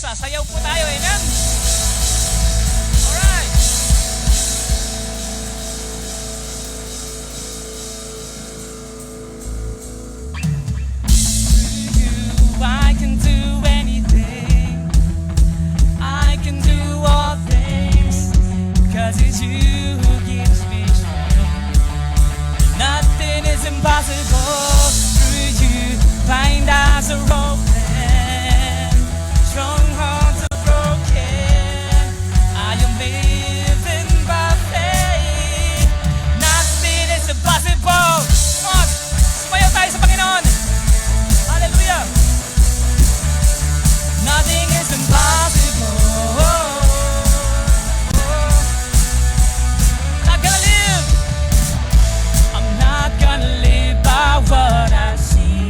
Sasayaw po tayo, amen? Alright. I can do anything, I can do all things, 'cause it's you who gives me strength. Nothing is impossible through you. Blind eyes are open, strongholds are broken. I am living by faith. Nothing is impossible. Come on, sumayaw tayo sa Panginoon. Hallelujah. Nothing is impossible. Not gonna live. I'm not gonna live by what I see.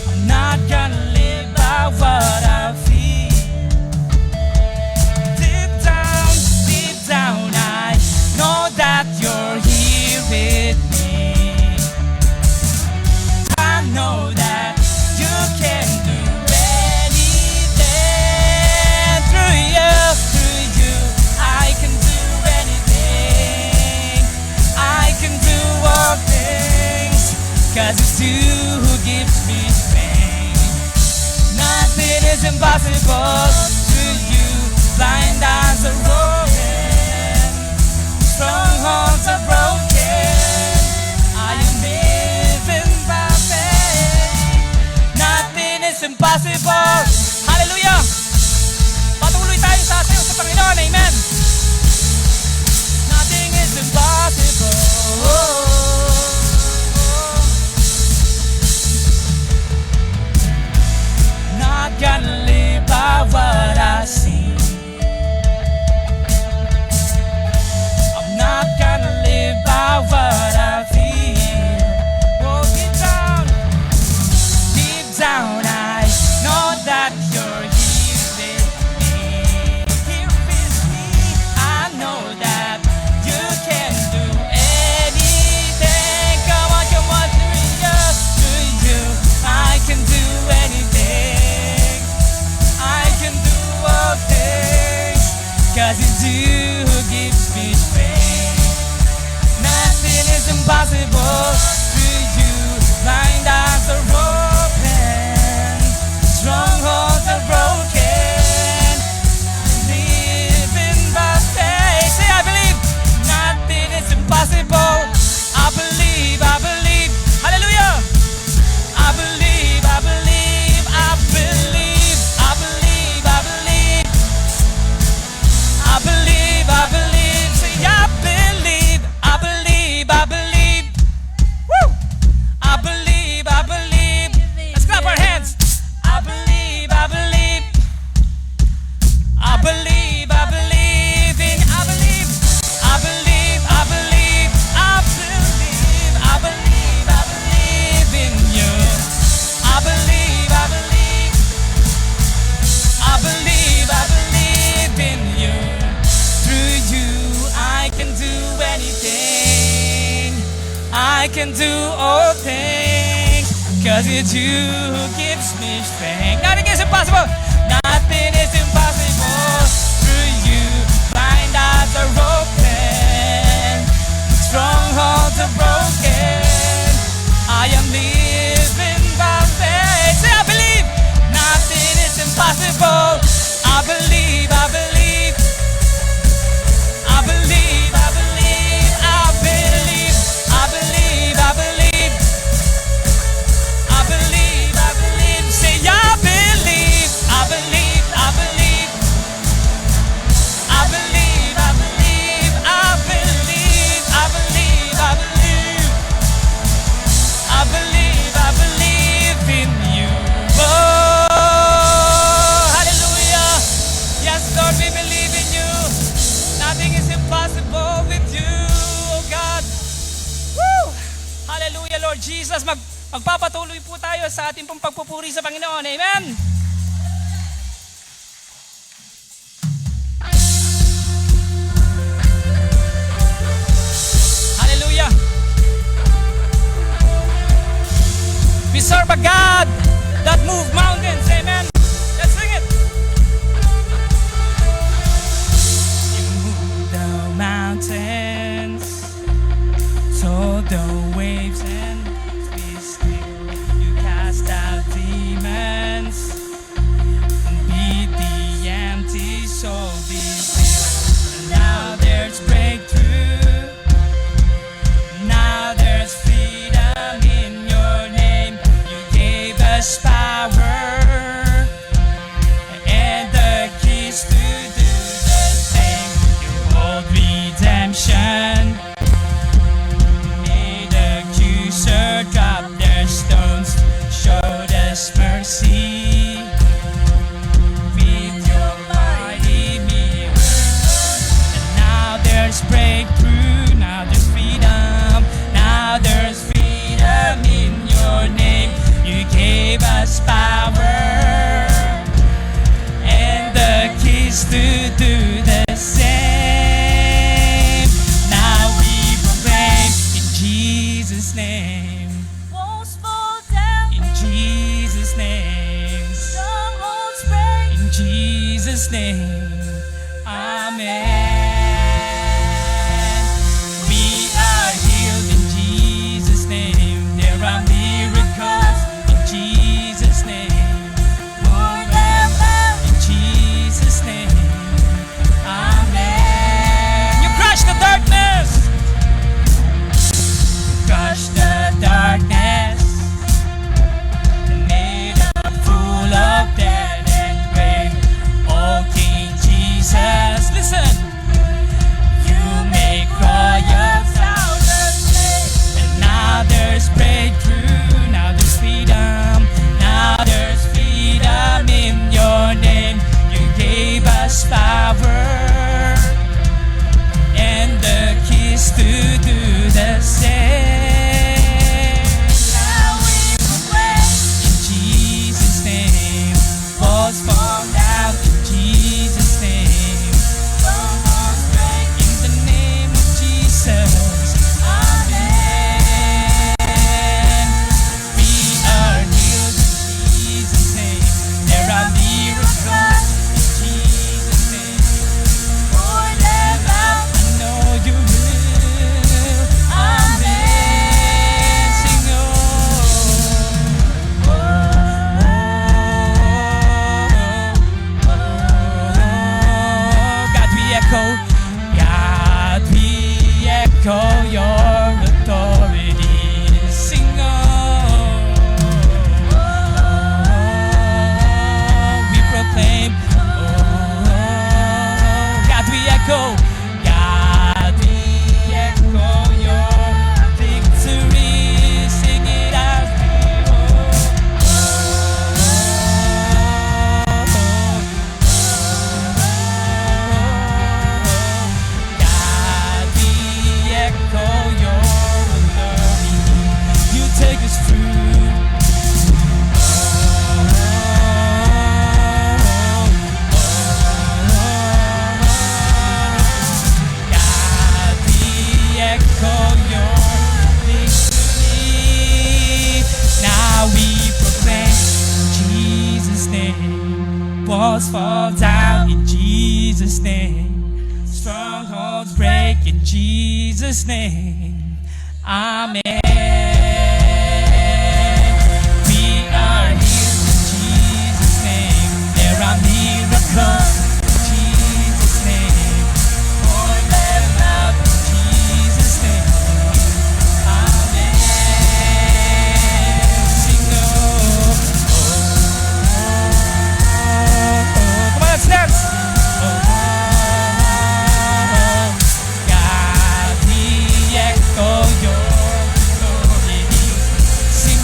I'm not gonna live by what I feel. Deep down, I know that you're here with me. I know that you can do anything. Through you, I can do anything. I can do all things, 'cause it's you who gives me strength. Nothing is impossible through you. Blind eyes are open, strongholds are broken. I am living by faith. Nothing is impossible. Hallelujah! Patuloy tayo sa sayo sa Panginoon. Amen! Nothing is impossible. Not gonna live by what I see. I'm not gonna live by what I feel. Oh, deep down, I know that you're here with me. Here with me, I know that you can do anything. Come on, through you, I can do anything. I can do all things, 'cause it's you who gives me strength. Nothing is impossible through you. Blind eyes are open, strongholds are broken. Living by faith. Say, I believe. Nothing is impossible. I believe, I believe. Hallelujah. I believe, I believe, I believe, I believe, I believe. I believe, I believe. Say, I believe, I believe, I believe. Woo! I believe, I believe. Let's clap our hands. I believe, I believe. I believe, I believe in. I believe, I believe, I believe, I believe, I believe, I believe in you. I believe, I believe, I believe, I believe in you. Through you, I can do anything. I can do all things, 'cause it's you who gives me strength. Nothing is impossible. Nothing is impossible through you. Blind eyes are open, strongholds are broken. I am living by faith. Say, I believe. Nothing is impossible. I believe, I believe. I believe, I believe, I believe, I believe, I believe. I believe, I believe. Say, I believe, I believe, I believe. I believe, I believe, I believe, I believe, I believe. I believe, I believe in you. Oh, hallelujah. Yes, Lord, we believe in you. Nothing is impossible with you, oh God. Woo! Hallelujah, Lord Jesus. Magpapatuloy po tayo sa ating pong pagpupuri sa Panginoon. Amen? Hallelujah. We serve a God that moved breakthrough. Now there's freedom. Now there's freedom in your name. You gave us power and the keys to do the same. Now we proclaim in Jesus' name. Walls fall down. In Jesus' name. Strongholds break. In Jesus' name. Amen. We are healed in Jesus' name. There are miracles in Jesus' name. Pour them out. In Jesus' name. Amen. You crush the darkness. Crush the darkness. Made a fool of dead and grave. Oh, King Jesus, listen. You make royals out of clay. And now there's breakthrough. Now there's freedom. Now there's freedom in your name. You gave us power and the keys to do the same. Now we proclaim. In Jesus' name. Walls fall down in Jesus' name. Strongholds break. In the name of Jesus. Amen. We are healed in Jesus' name. There are miracles in Jesus' name. Pour them out. I know you will. Amen. Sing God, we echo. God, we echo your authority. Sing we proclaim. God, we echo. God, we echo your victory. Sing it as we God, we echo your authority. You take us through. God, we echo your victory. Now we proclaim in Jesus' name. Walls fall down in Jesus' name. Strongholds break in Jesus' name. Amen. We are healed in Jesus' name. There are miracles in Jesus' name. Pour them out in Jesus' name. Amen. Sing come on, let's dance. God, we echo your glory. Sing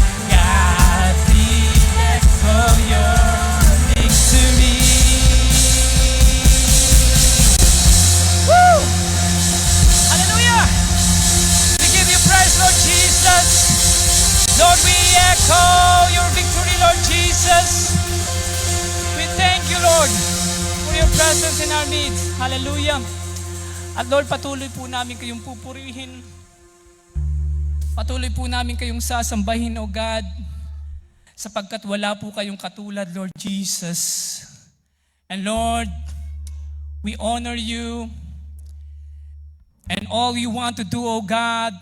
God, we echo your victory. Woo! Hallelujah! We give you praise, Lord Jesus. Lord, we echo your victory, Lord Jesus. We thank you, Lord, for your presence in our needs. Hallelujah. At Lord, patuloy po namin kayong pupurihin. Patuloy po namin kayong sasambahin, O God, sapagkat wala po kayong katulad, Lord Jesus. And Lord, we honor you. And all we want to do, O God,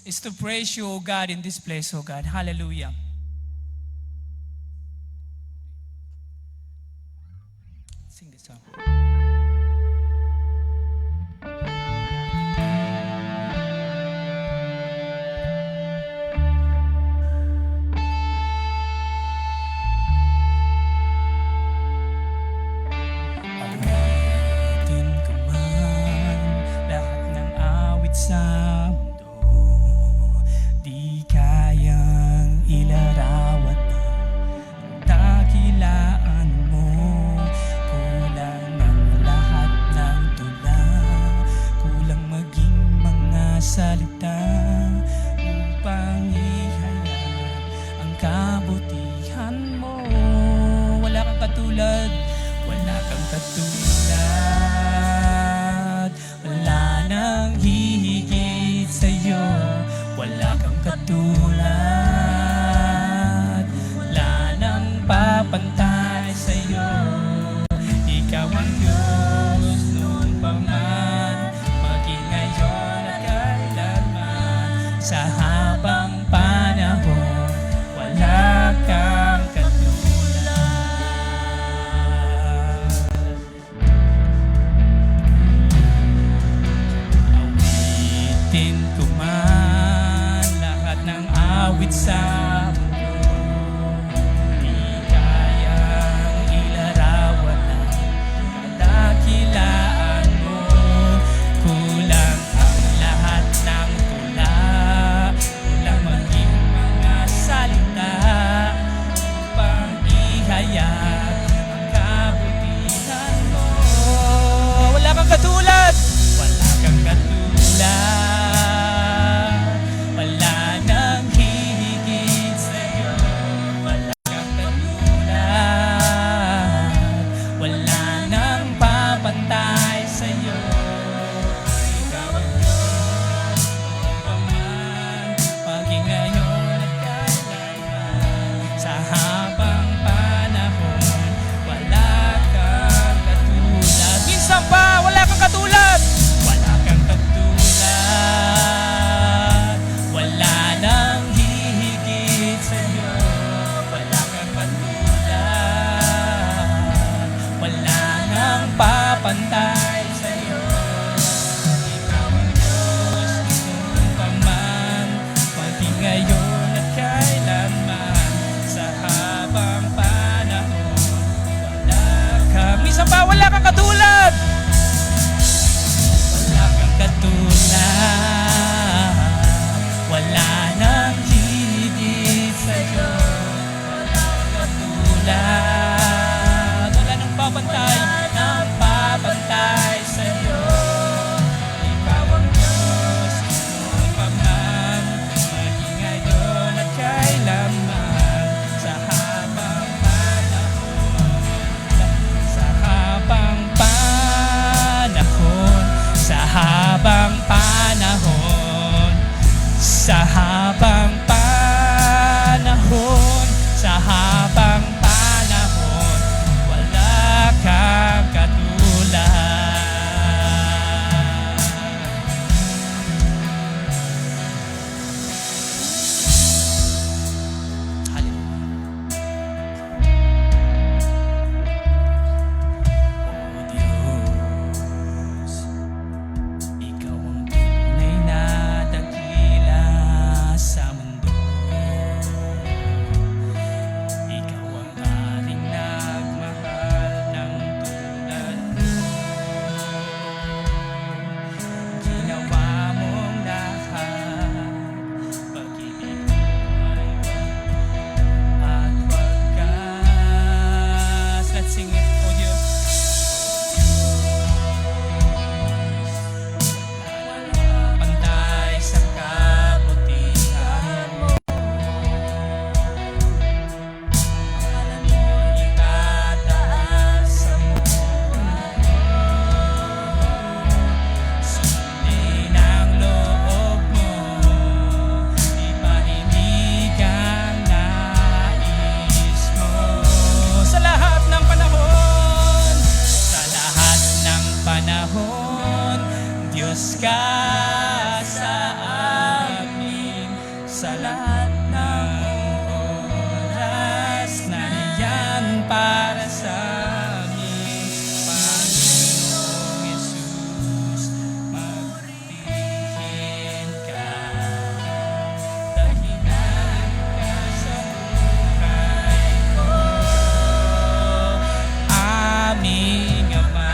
is to praise you, O God, in this place, O God. Hallelujah. Sing this song. sa mundo, di kayang katulad, wala nang hihigit sa'yo, wala kang katulad, wala nang papantay sa'yo. Ikaw ang Diyos noon pa man, maging ngayon at kailanman. Sa habang panahon, wala kang katulad. Awitin ko man lahat ng awit sa mundo, di kayang ilarawan ang kadakilaan mo. Kulang ang lahat ng tula, kulang maging mga salita upang ihayag ang kabutihan mo. Wala kang katulad, wala kang katulad, wala nang hihigit sa'yo, wala kang katulad, wala nang papantay sa'yo. Ikaw ang Diyos noon pa man, maging ngayon at kailanman. Sa habang panahon, wala kang katulad. Minsan pa, wala kang katulad, wala kang katulad, wala nang hihigit sa'yo, wala kang katulad, wala nang papantay sa'yo. Ikaw ang Diyos noon pa man, maging ngayon at kailanman. Sa habang panahon, wala kang, minsan pa wala kang katulad, wala kang katulad, wala nang higit sa'yo, wala kang katulad, wala nang papantay sa'yo. Ikaw ang Diyos noon pa man, maging ngayon at kailanman. Sa habang panahon, sa habang panahon, sa habang panahon, sa habang panahon, sa habang panahon, wala kang katulad. O Diyos, ikaw ang tunay na dakila sa mundo. Ikaw ang ating nagmahal ng tulad mo. Ginawa mong lahat, pag-ibig mo ay at wagas. Let's sing it, O Diyos. Pantay sa kabutihan mo, itataas sa mundo. Sundin ang loob mo, ipahinig ang nais mo. Sa lahat ng panahon, sa lahat ng panahon, Diyos ka sa amin. Sa lahat ng oras, nariyan para sa amin. Panginoong Jesus, magtihin ka, dahilan ka sa buhay ko, aming Ama.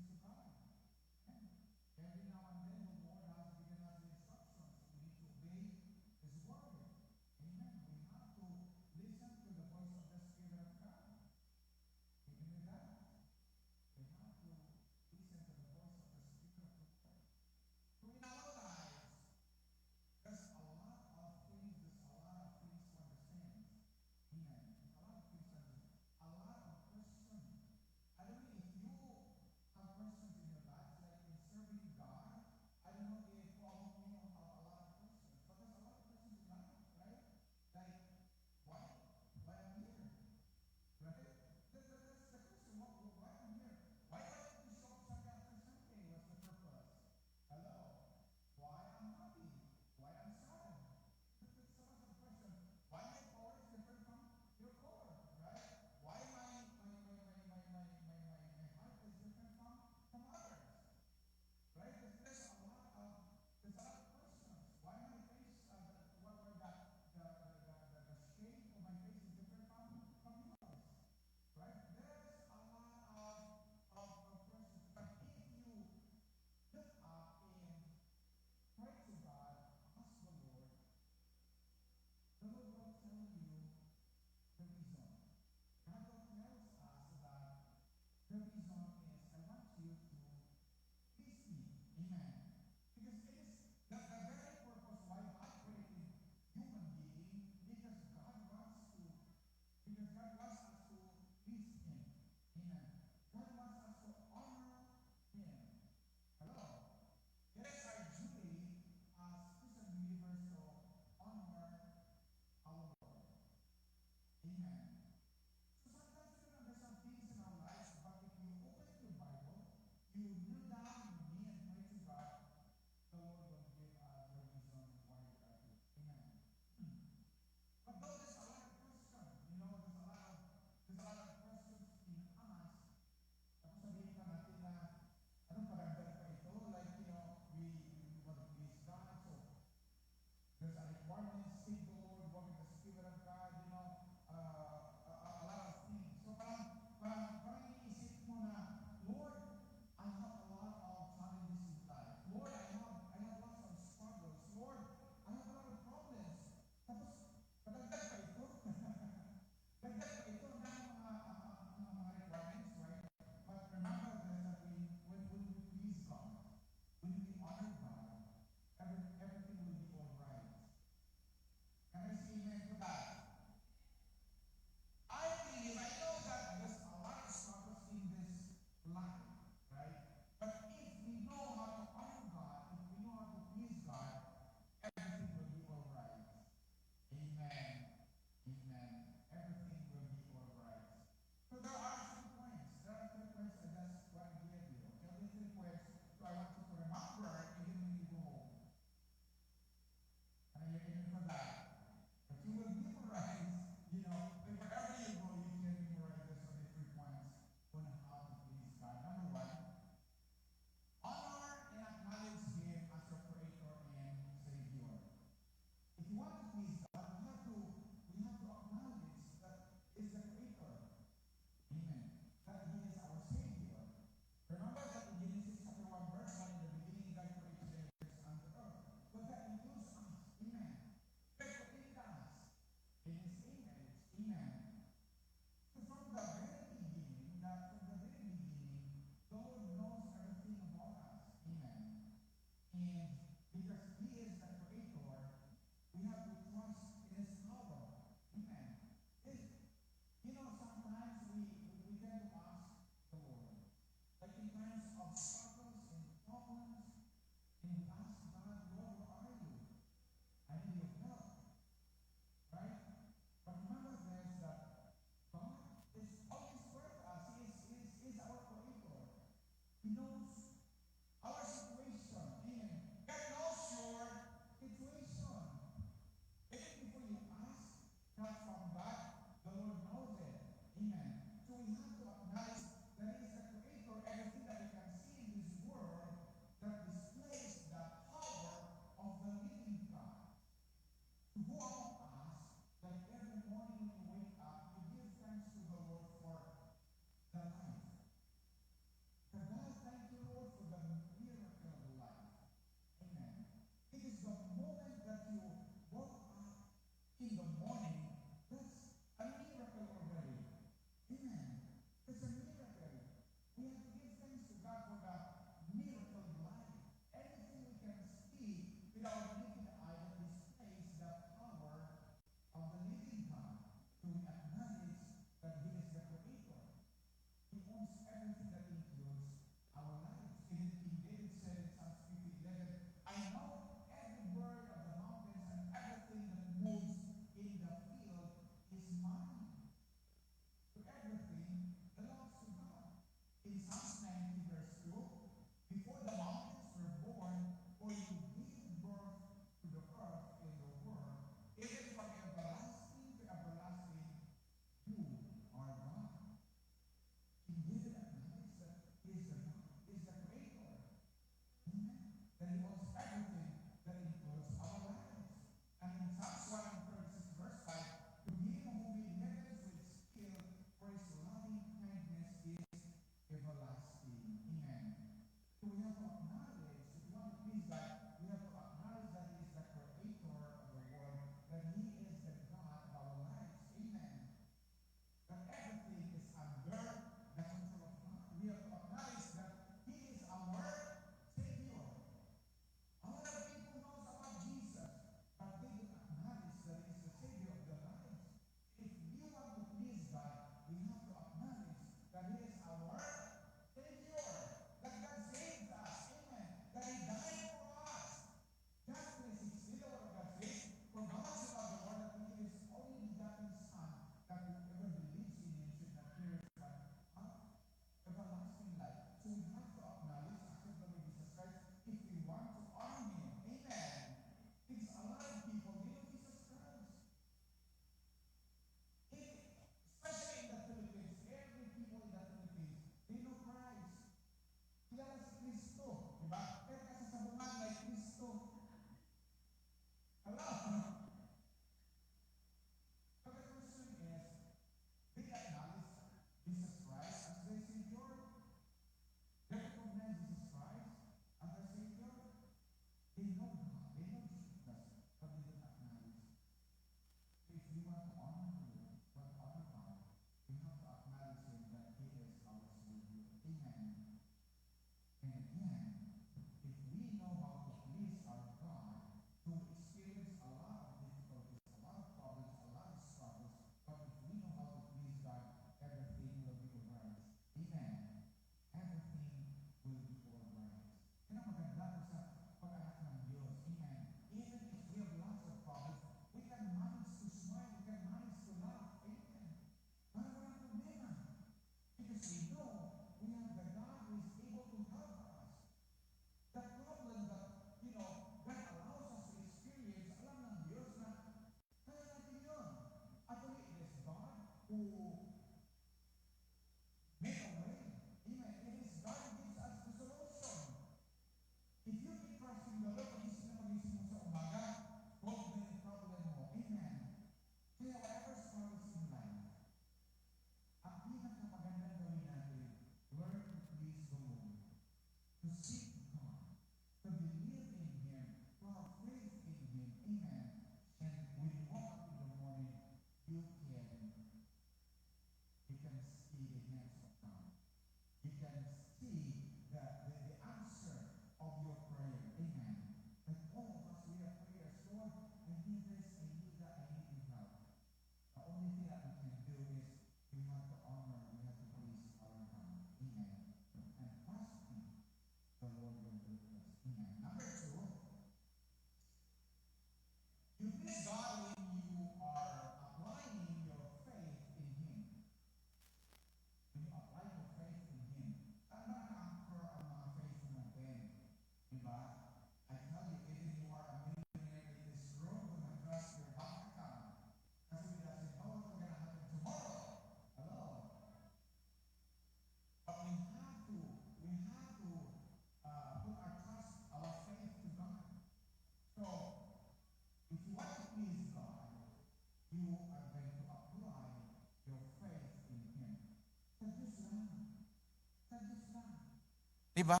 Di ba?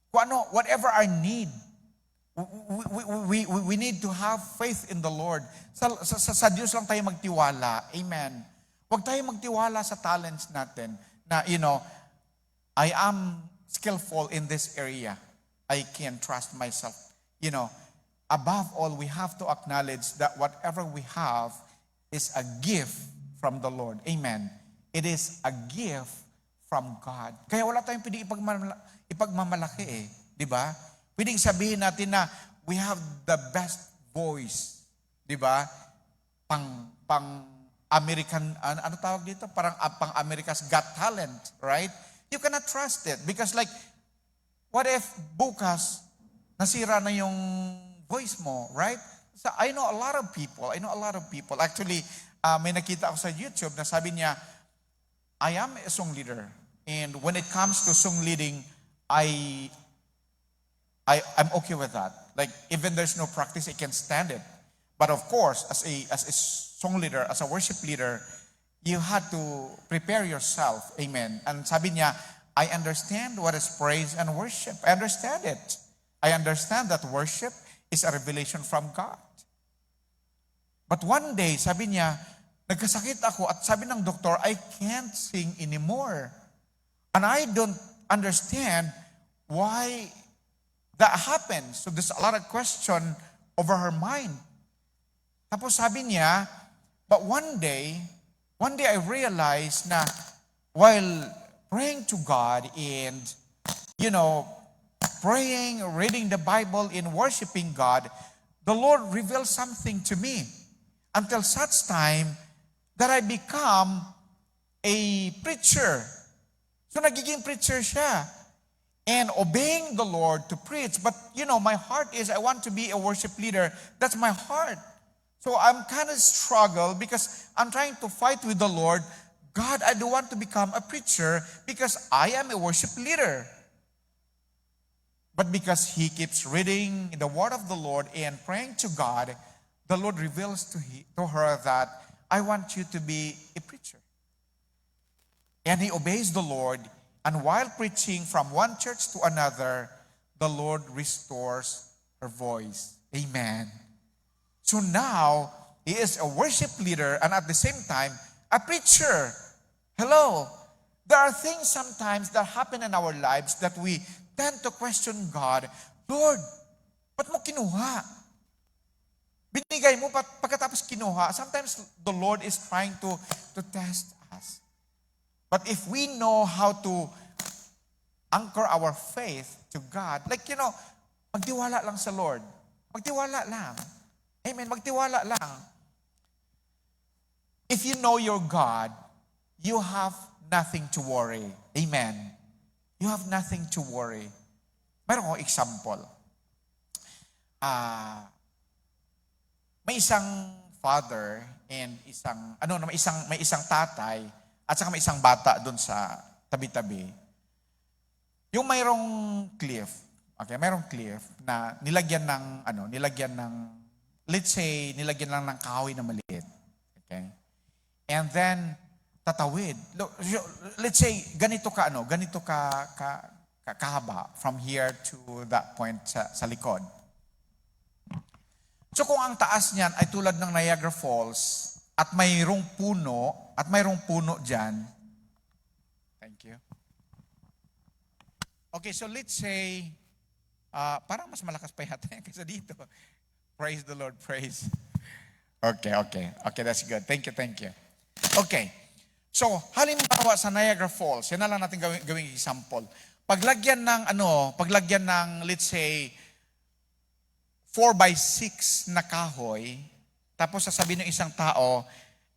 Kung ano, whatever our need, we need to have faith in the Lord. Sa Diyos lang tayo magtiwala. Amen. Huwag tayo magtiwala sa talents natin na, I am skillful in this area. I can trust myself. Above all, we have to acknowledge that whatever we have is a gift from the Lord. Amen. It is a gift from God. Kaya wala tayong pwedeng ipagmamalaki eh. Di ba? Pwedeng sabihin natin na we have the best voice. Di ba? Pang American, ano tawag dito? Parang pang America's Got Talent, right? You cannot trust it because what if bukas nasira na yung voice mo, right? So I know a lot of people. Actually, may nakita ako sa YouTube na sabi niya, I am a song leader. And when it comes to song leading, I'm okay with that. Like, even there's no practice, I can stand it. But of course, as a song leader, as a worship leader, you had to prepare yourself. Amen. And sabi niya, I understand what is praise and worship. I understand it. I understand that worship is a revelation from God. But one day, sabi niya, nagkasakit ako at sabi ng doktor, I can't sing anymore. And I don't understand why that happens. So there's a lot of question over her mind. Tapos sabi niya, but one day I realized na while praying to God and, praying, reading the Bible, and worshiping God, the Lord revealed something to me until such time that I become a preacher. So nagiging preacher siya. And obeying the Lord to preach. But, my heart is I want to be a worship leader. That's my heart. So I'm kind of struggle because I'm trying to fight with the Lord. God, I don't want to become a preacher because I am a worship leader. But because he keeps reading the word of the Lord and praying to God, the Lord reveals to her that I want you to be a preacher. And he obeys the Lord. And while preaching from one church to another, the Lord restores her voice. Amen. So now, he is a worship leader and at the same time, a preacher. Hello. There are things sometimes that happen in our lives that we tend to question God. Lord, ba't mo kinuha? Binigay mo, pagkatapos kinuha. Sometimes the Lord is trying to test us. But if we know how to anchor our faith to God, magtiwala lang sa Lord. Magtiwala lang. Amen, magtiwala lang. If you know your God, you have nothing to worry. Amen. You have nothing to worry. Meron akong example. May isang father and may isang tatay at saka may isang bata doon sa tabi-tabi. Yung mayroong cliff, na nilagyan ng let's say nilagyan lang ng kahoy na maliit. Okay? And then tatawid. Let's say ganito kahaba from here to that point sa likod. So kung ang taas niyan ay tulad ng Niagara Falls at mayroong puno diyan. Thank you. Okay, so let's say parang mas malakas pa yata yan kaysa dito. Praise the Lord, praise. Okay, that's good. Thank you. Okay. So, halimbawa sa Niagara Falls, yan na lang natin gawing example. Paglagyan ng let's say 4x6 na kahoy, tapos sasabihin ng isang tao,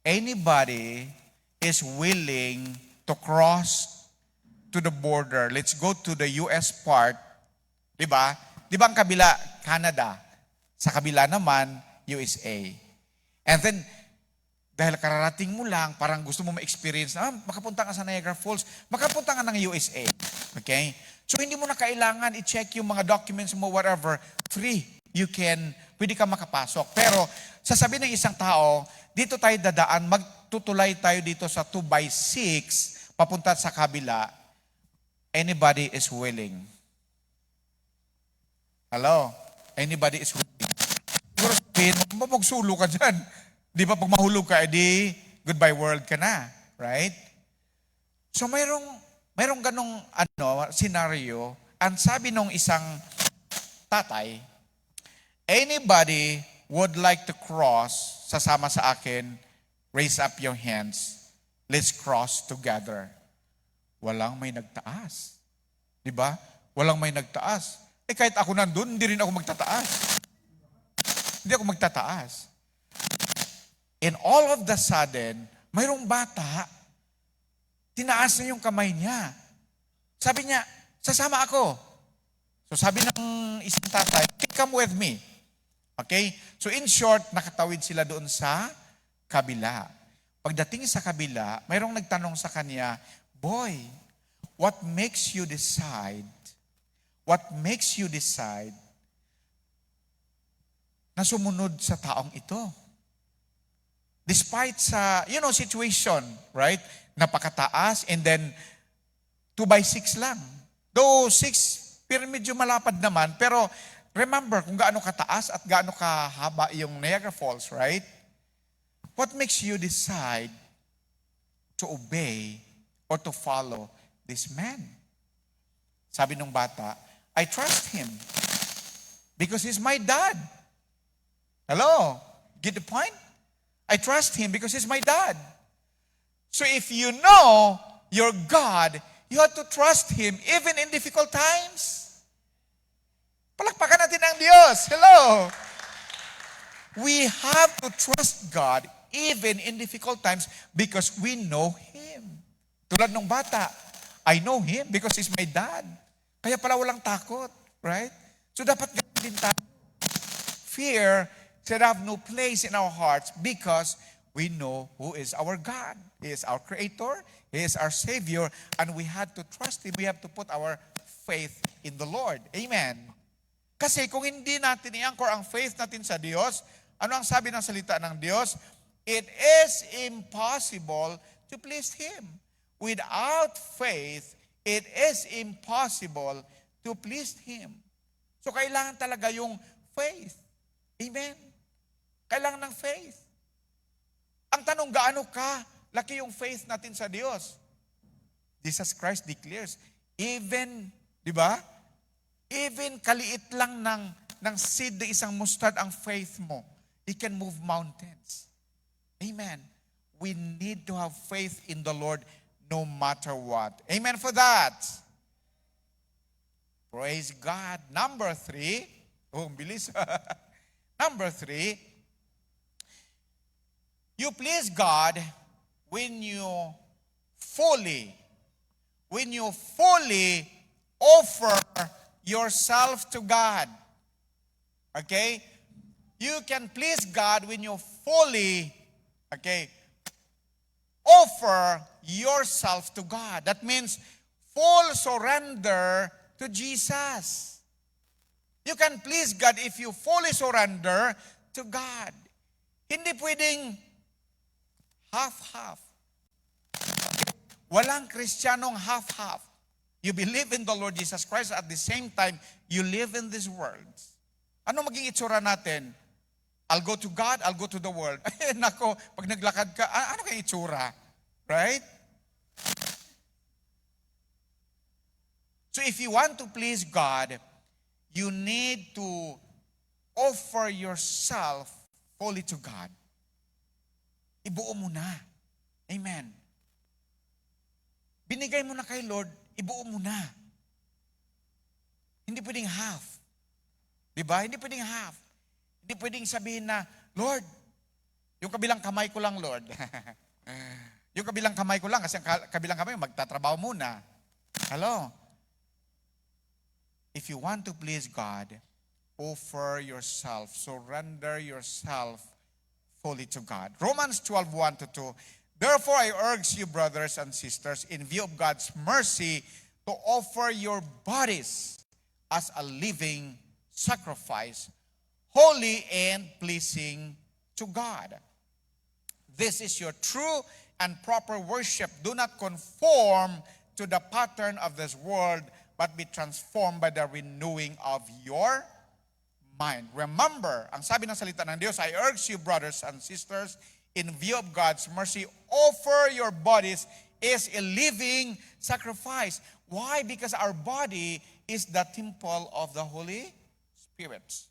anybody is willing to cross to the border. Let's go to the US part. Di ba? Di ba ang kabila, Canada? Sa kabila naman, USA. And then, dahil kararating mo lang, parang gusto mo ma-experience na, makapunta ka sa Niagara Falls, makapunta ka ng USA. Okay? So, hindi mo na kailangan i-check yung mga documents mo, whatever. Free. Pwede ka makapasok. Pero, sasabihin ng isang tao, dito tayo dadaan, magtutulay tayo dito sa 2x6, papunta sa kabila. Anybody is willing. Hello? Anybody is willing. Siguro sabihin mo, magsulo ka dyan. Di ba pag mahulog ka, edi goodbye world ka na. Right? So mayroong ganong scenario. Ang sabi nung isang tatay, anybody would like to cross, sasama sa akin, raise up your hands. Let's cross together. Walang may nagtaas. Di ba? Walang may nagtaas. Kahit ako nandun, hindi rin ako magtataas. Hindi ako magtataas. And all of the sudden, mayroong bata, tinaas na yung kamay niya. Sabi niya, sasama ako. So sabi ng isang tatay, come with me. Okay? So in short, nakatawid sila doon sa kabila. Pagdating sa kabila, mayroong nagtanong sa kanya, boy, what makes you decide na sumunod sa taong ito? Despite sa, situation, right? Napakataas and then 2x6 lang. Though 6, pero medyo malapad naman. Pero remember kung gaano kataas at gaano kahaba yung Niagara Falls, right? What makes you decide to obey or to follow this man? Sabi nung bata, I trust him because he's my dad. Hello? Get the point? I trust him because he's my dad. So if you know your God, you have to trust him even in difficult times. Palakpakan natin ang Diyos. Hello? We have to trust God even in difficult times because we know Him. Tulad ng bata, I know Him because He's my dad. Kaya pala walang takot, right? So dapat ganun din tayo. Fear should have no place in our hearts because we know who is our God. He is our Creator. He is our Savior. And we had to trust Him. We have to put our faith in the Lord. Amen. Kasi kung hindi natin i-anchor ang faith natin sa Diyos, ano ang sabi ng salita ng Diyos? It is impossible to please Him. Without faith, it is impossible to please Him. So kailangan talaga yung faith. Amen? Kailangan ng faith. Ang tanong, gaano ka laki yung faith natin sa Diyos? Jesus Christ declares, even, di ba? Even kaliit lang ng seed na isang mustard ang faith mo, it can move mountains. Amen. We need to have faith in the Lord no matter what. Amen for that. Praise God. Number 3. Oh, bilis. Number 3. You please God when you fully offer yourself to God. Okay? You can please God when you fully, offer yourself to God. That means full surrender to Jesus. You can please God if you fully surrender to God. Hindi pwedeng half-half. Walang Kristiyanong half-half. You believe in the Lord Jesus Christ at the same time you live in this world. Ano maging itsura natin? I'll go to God, I'll go to the world. Ay, nako, pag naglakad ka, ano kayong itsura? Right? So if you want to please God, you need to offer yourself fully to God. Ibuo mo na. Amen. Binigay mo na kay Lord, ibuo mo na. Hindi pwedeng half. Diba? Hindi pwedeng half. Hindi pwedeng sabihin na, Lord, yung kabilang kamay ko lang, Lord. Yung kabilang kamay ko lang, kasi ang kabilang kamay, magtatrabaho muna. Hello? If you want to please God, offer yourself, surrender yourself fully to God. Romans 12:1-2. Therefore, I urge you, brothers and sisters, in view of God's mercy, to offer your bodies as a living sacrifice, holy and pleasing to God. This is your true and proper worship. Do not conform to the pattern of this world, but be transformed by the renewing of your mind. Remember, ang sabi ng salita ng Diyos, I urge you, brothers and sisters, in view of God's mercy, offer your bodies as a living sacrifice. Why? Because our body is the temple of the Holy Spirit.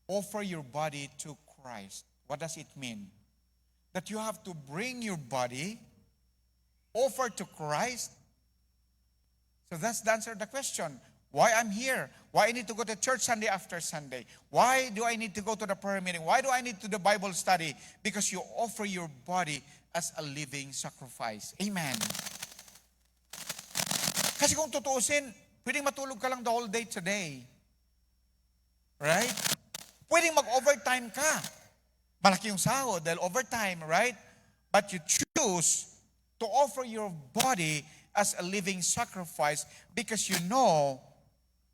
Offer your body to Christ. What does it mean? That you have to bring your body, offer to Christ. So that's the answer to the question. Why I'm here? Why I need to go to church Sunday after Sunday? Why do I need to go to the prayer meeting? Why do I need to do the Bible study? Because you offer your body as a living sacrifice. Amen. Kasi kung tutuusin, pwedeng matulog ka lang the whole day today. Right? Pwedeng mag-overtime ka. Malaki yung sahod dahil overtime, right? But you choose to offer your body as a living sacrifice because you know,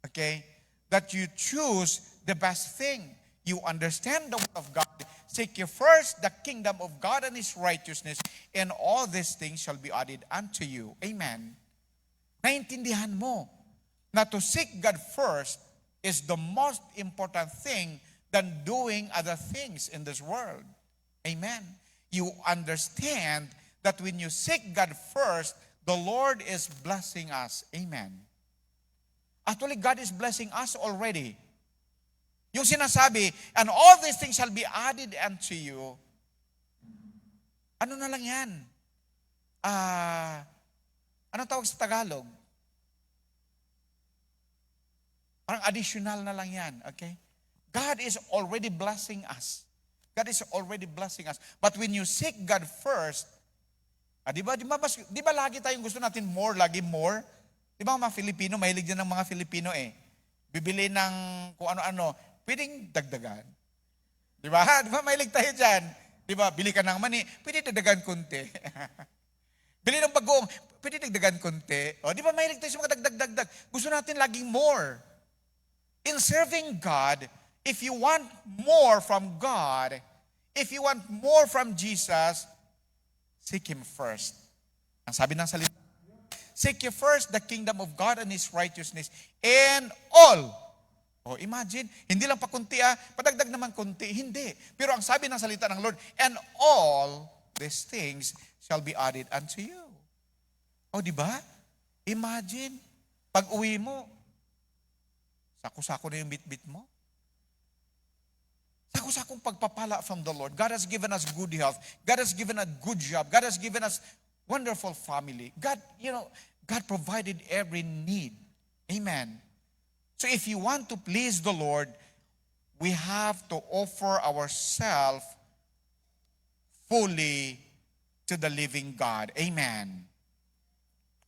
okay, that you choose the best thing. You understand the word of God. Seek ye first the kingdom of God and His righteousness, and all these things shall be added unto you. Amen. Naintindihan mo na to seek God first is the most important thing than doing other things in this world. Amen. You understand that when you seek God first, the Lord is blessing us. Amen. Actually, God is blessing us already. Yung sinasabi, and all these things shall be added unto you. Ano na lang yan? Ano tawag sa Tagalog? Parang additional na lang yan, okay? God is already blessing us. God is already blessing us. But when you seek God first, di ba lagi tayong gusto natin more, lagi more? Di ba mga Filipino, mahilig din ng mga Filipino bibili ng kung ano-ano, pwedeng dagdagan. Di ba? Di ba mahilig tayo dyan? Di ba? Bili ka ng mani, pwede dagdagan konti. Bili ng bagong, pwede dagdagan konti. O, di ba mahilig tayo sa mga dagdag-dagdag? Gusto natin laging more. In serving God, if you want more from God, if you want more from Jesus, seek Him first. Ang sabi ng salita, seek ye first the kingdom of God and His righteousness, and all. Oh, imagine, hindi lang pa kunti padagdag naman kunti, hindi. Pero ang sabi ng salita ng Lord, and all these things shall be added unto you. Oh, di ba? Imagine, pag uwi mo, sako-sako na yung bit-bit mo. Sako-sakong pagpapala from the Lord. God has given us good health. God has given us good job. God has given us wonderful family. God provided every need. Amen. So if you want to please the Lord, we have to offer ourselves fully to the living God. Amen.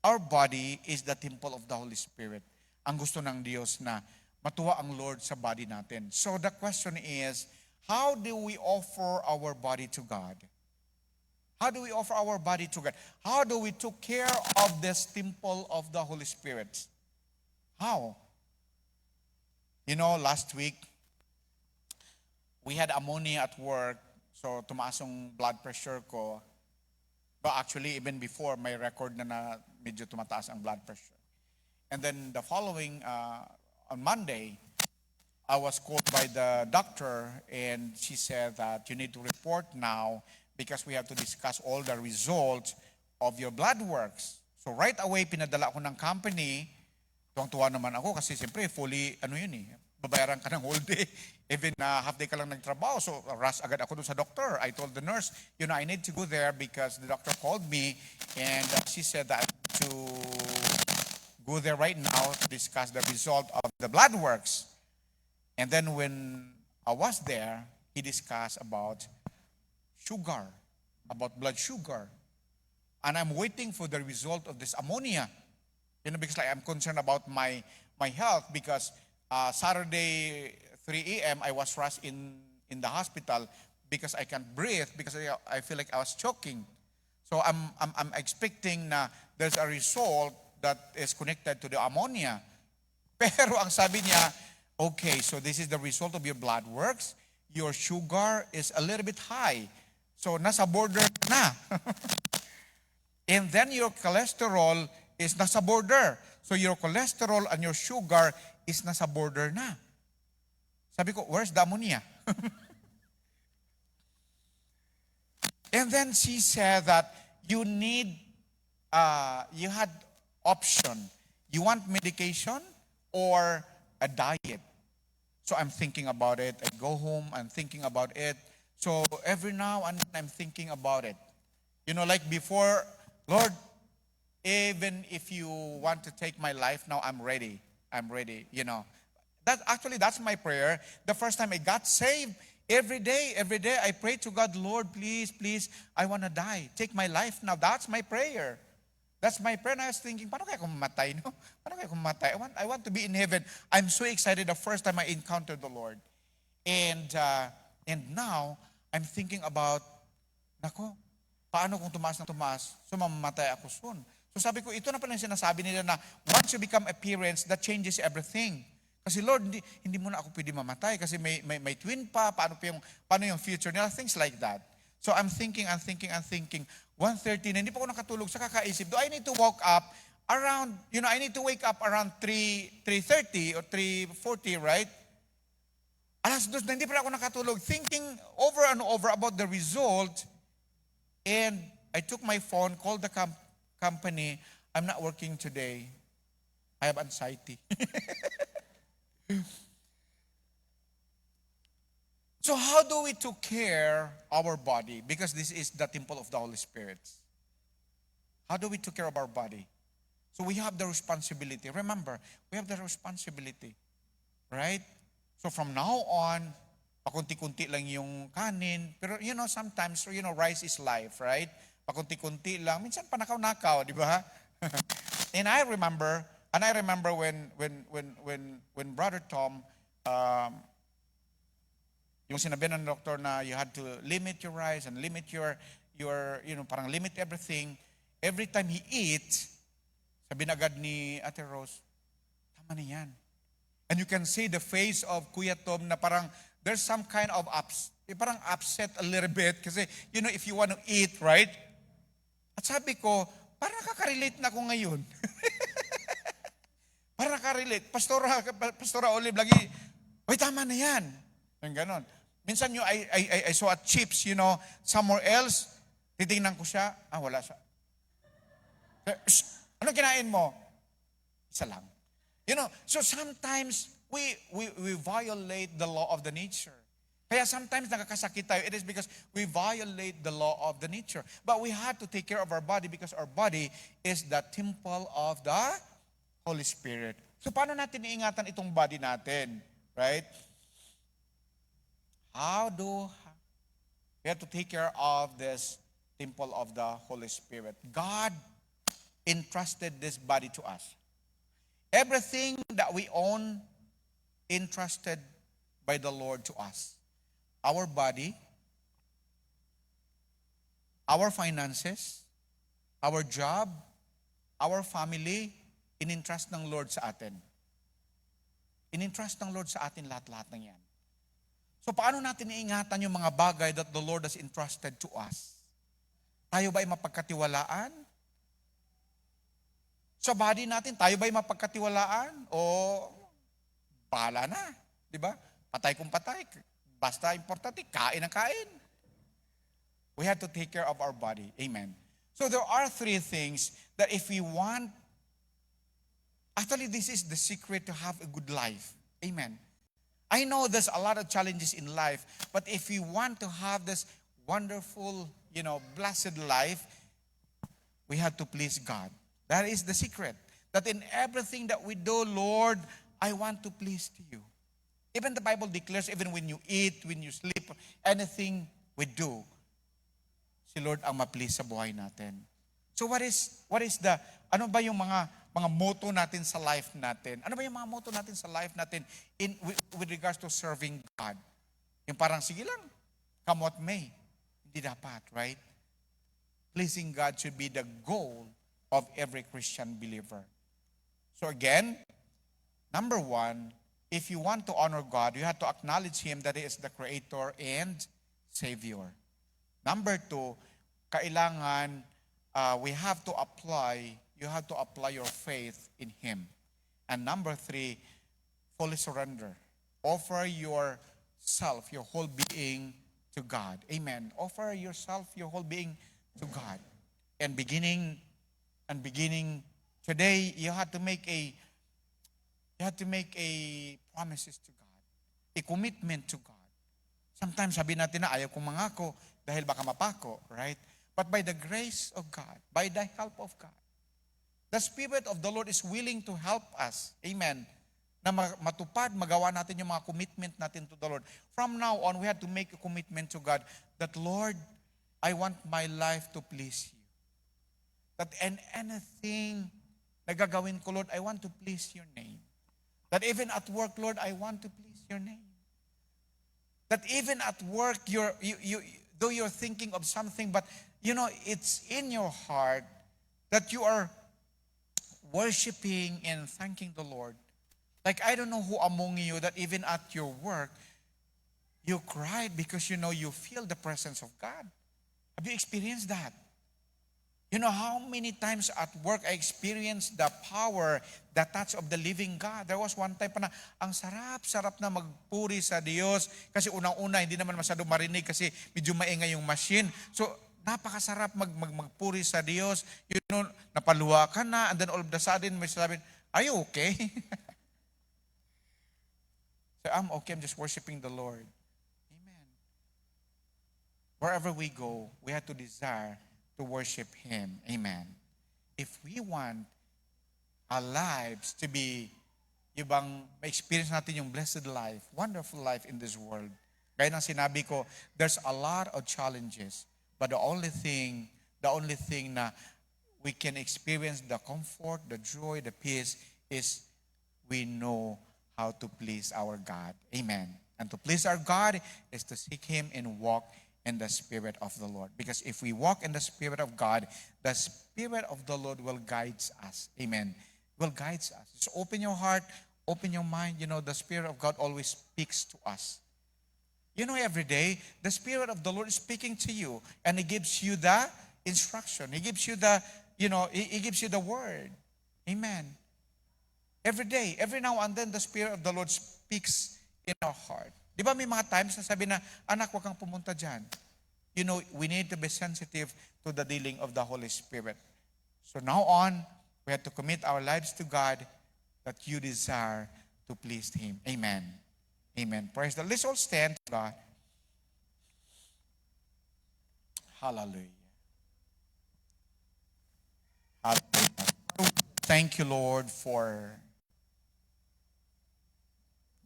Our body is the temple of the Holy Spirit. Ang gusto ng Diyos na matuwa ang Lord sa body natin. So the question is, how do we offer our body to God? How do we offer our body to God? How do we take care of this temple of the Holy Spirit? How? You know, last week, we had ammonia at work, so tumaas yung blood pressure ko. But actually, even before, may record na medyo tumataas ang blood pressure. And then the following, on Monday, I was called by the doctor, and she said that you need to report now because we have to discuss all the results of your blood works. So right away, pinadala ko ng company. Tuwang-tuwa naman ako kasi siyempre fully, babayaran ka ng whole day. Even half day ka lang nagtrabaho. So rush agad ako dun sa doctor. I told the nurse, I need to go there because the doctor called me and she said that I need to go there right now to discuss the result of the blood works. And then when I was there, he discussed about sugar, about blood sugar. And I'm waiting for the result of this ammonia. Because I'm concerned about my health because Saturday 3 a.m. I was rushed in the hospital because I can't breathe because I feel like I was choking. So I'm expecting na there's a result that is connected to the ammonia. Pero ang sabi niya, okay, so this is the result of your blood works. Your sugar is a little bit high. So nasa border na. And then your cholesterol is nasa border. So your cholesterol and your sugar is nasa border na. Sabi ko, where's the ammonia? And then she said that you had option. You want medication or a diet? So I'm thinking about it. I go home, I'm thinking about it. So every now and then I'm thinking about it. You know, like before, Lord, even if you want to take my life now, I'm ready. I'm ready, you know. That's my prayer. The first time I got saved, every day I pray to God, Lord, please, I want to die. Take my life now. That's my prayer. That's my prayer. And I was thinking, paano kaya kung mamatay, no? Paano kaya kung mamatay? I want to be in heaven. I'm so excited the first time I encountered the Lord. And now, I'm thinking about, nako, paano kung tumaas na tumaas, so mamamatay ako soon. So sabi ko, ito na pala yung sinasabi nila na once you become a parent, that changes everything. Kasi Lord, hindi mo na ako pwede mamatay kasi may twin pa, paano yung future nila, things like that. So I'm thinking, 1:30 na, hindi pa ako nakatulog sa kakaisip. Do I need to wake up around 3:30 or 3:40, right? Alas dos na, hindi pa ako nakatulog, thinking over and over about the result. And I took my phone, called the company, I'm not working today. I have anxiety. So how do we take care of our body? Because this is the temple of the Holy Spirit. How do we take care of our body? So we have the responsibility. Remember, we have the responsibility. Right? So from now on, pakunti-kunti lang yung kanin. Pero sometimes, rice is life, right? Pakunti-kunti lang. Minsan panakaw-nakaw, di ba? And I remember when Brother Tom, yung sinabi ng doktor na you had to limit your rice and limit your parang limit everything. Every time he eats, sabi na agad ni Ate Rose, tama na yan. And you can see the face of Kuya Tom na parang there's some kind of parang upset a little bit kasi, if you want to eat, right? At sabi ko, parang nakaka-relate na ako ngayon. Parang nakaka-relate. Pastora Olive lagi, oy, tama na yan. Yung ganon. Minsan I saw at chips, somewhere else, titingnan ko siya, wala siya. Ano kinain mo? Isa lang. So sometimes we violate the law of the nature. Kaya sometimes nakakasakit tayo. It is because we violate the law of the nature. But we have to take care of our body because our body is the temple of the Holy Spirit. So paano natin iingatan itong body natin? Right? We have to take care of this temple of the Holy Spirit. God entrusted this body to us. Everything that we own, entrusted by the Lord to us. Our body, our finances, our job, our family, in-entrust ng Lord sa atin. In-entrust ng Lord sa atin lahat-lahat ng yan. So paano natin iingatan yung mga bagay that the Lord has entrusted to us? Tayo ba ay mapagkatiwalaan? Sa body natin, tayo ba ay mapagkatiwalaan? O bahala na, di ba? Patay kung patay. Basta importante, kain ang kain. We have to take care of our body. Amen. So there are three things that if we want, actually this is the secret to have a good life. Amen. I know there's a lot of challenges in life, but if we want to have this wonderful, blessed life, we have to please God. That is the secret. That in everything that we do, Lord, I want to please to you. Even the Bible declares, even when you eat, when you sleep, anything we do, si Lord ang ma-please sa buhay natin. So what is the, ano ba yung mga motto natin sa life natin? Ano ba yung mga motto natin sa life natin with regards to serving God? Yung parang, sige lang, come what may. Hindi dapat, right? Pleasing God should be the goal of every Christian believer. So again, number one, if you want to honor God, you have to acknowledge Him that He is the Creator and Savior. Number two, kailangan you have to apply your faith in Him. And number 3, fully surrender. Offer yourself, your whole being to God. Amen. Offer yourself, your whole being to God. And beginning today, you have to make a promises to God. A commitment to God. Sometimes sabi natin na ayaw kong mangako dahil baka mapako, right? But by the grace of God, by the help of God, the Spirit of the Lord is willing to help us. Amen. Na matupad, magawa natin yung mga commitment natin to the Lord. From now on, we have to make a commitment to God that, Lord, I want my life to please you. That in anything na gagawin ko, Lord, I want to please your name. That even at work, Lord, I want to please your name. That even at work, though you're thinking of something, but it's in your heart that you are worshiping and thanking the Lord. Like, I don't know who among you that even at your work, you cried because you feel the presence of God. Have you experienced that? You know how many times at work I experienced the power, the touch of the living God. There was one time pa na, ang sarap-sarap na magpuri sa Diyos. Kasi unang-una, hindi naman masyado marinig kasi medyo maingay yung machine. So, napakasarap magpuri sa Diyos. Napaluwa ka na, and then all of the sudden, may sabihin, are you okay? So, I'm okay, I'm just worshiping the Lord. Amen. Wherever we go, we have to desire to worship Him. Amen. If we want our lives to be, ma-experience natin yung blessed life, wonderful life in this world. Gaya ng sinabi ko, there's a lot of challenges, but the only thing na we can experience the comfort, the joy, the peace is we know how to please our God. Amen. And to please our God is to seek Him and walk in the Spirit of the Lord. Because if we walk in the Spirit of God, the Spirit of the Lord will guide us. Amen. Will guide us. Just open your heart, open your mind. The Spirit of God always speaks to us. Every day, the Spirit of the Lord is speaking to you, and He gives you the instruction. He gives you He gives you the word. Amen. Every day, every now and then, the Spirit of the Lord speaks in our heart. Di ba may mga times na sabi na, anak, wag kang pumunta dyan. We need to be sensitive to the dealing of the Holy Spirit. So now on, we have to commit our lives to God that you desire to please Him. Amen. Amen. Praise the Lord. Let's all stand to God. Hallelujah. Hallelujah. Thank you, Lord, for